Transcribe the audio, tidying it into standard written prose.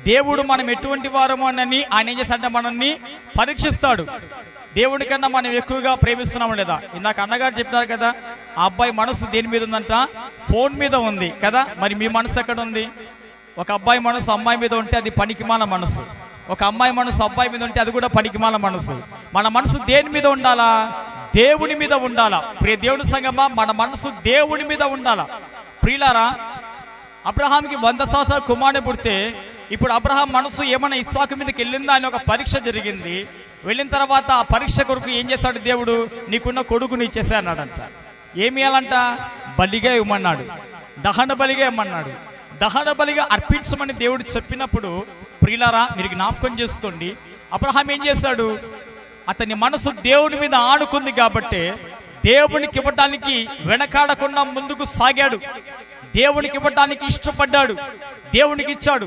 దేవుడు మనం ఎటువంటి వారమో అని ఆయన ఏం చేస్తాడంటే మనల్ని పరీక్షిస్తాడు. దేవుడి కన్నా మనం ఎక్కువగా ప్రేమిస్తున్నాము లేదా? ఇందాక అన్నగారు చెప్పినారు కదా, ఆ అబ్బాయి మనసు దేని మీద ఉందంట? ఫోన్ మీద ఉంది కదా. మరి మీ మనసు ఎక్కడ ఉంది? ఒక అబ్బాయి మనసు అమ్మాయి మీద ఉంటే అది పనికిమాల మనసు, ఒక అమ్మాయి మనసు అబ్బాయి మీద ఉంటే అది కూడా పనికిమాల మనసు. మన మనసు దేని మీద ఉండాలా? దేవుని మీద ఉండాలా. ప్రియ దేవుని సంగమా, మన మనసు దేవుని మీద ఉండాలా. ప్రియులారా, అబ్రహాంకి 100 సంవత్సరాల కుమారుని పుడితే ఇప్పుడు అబ్రహాం మనసు ఏమైనా ఇస్సాకు మీదకి వెళ్ళిందా అని ఒక పరీక్ష జరిగింది. వెళ్ళిన తర్వాత ఆ పరీక్ష కొరకు ఏం చేశాడు దేవుడు? నీకున్న కొడుకుని ఇచ్చేసా అన్నాడంట. ఏమి ఇవ్వాలంట? బలిగా ఇవ్వమన్నాడు, దహన బలిగా ఇవ్వమన్నాడు. దహన బలిగా అర్పించమని దేవుడు చెప్పినప్పుడు ప్రియులారా మీరు జ్ఞాపకం చేసుకోండి, అబ్రహాం ఏం చేశాడు? అతని మనసు దేవుని మీద ఆడుకుంది కాబట్టి దేవునికి ఇవ్వటానికి వెనకాడకుండా ముందుకు సాగాడు. దేవునికి ఇవ్వటానికి ఇష్టపడ్డాడు, దేవునికి ఇచ్చాడు.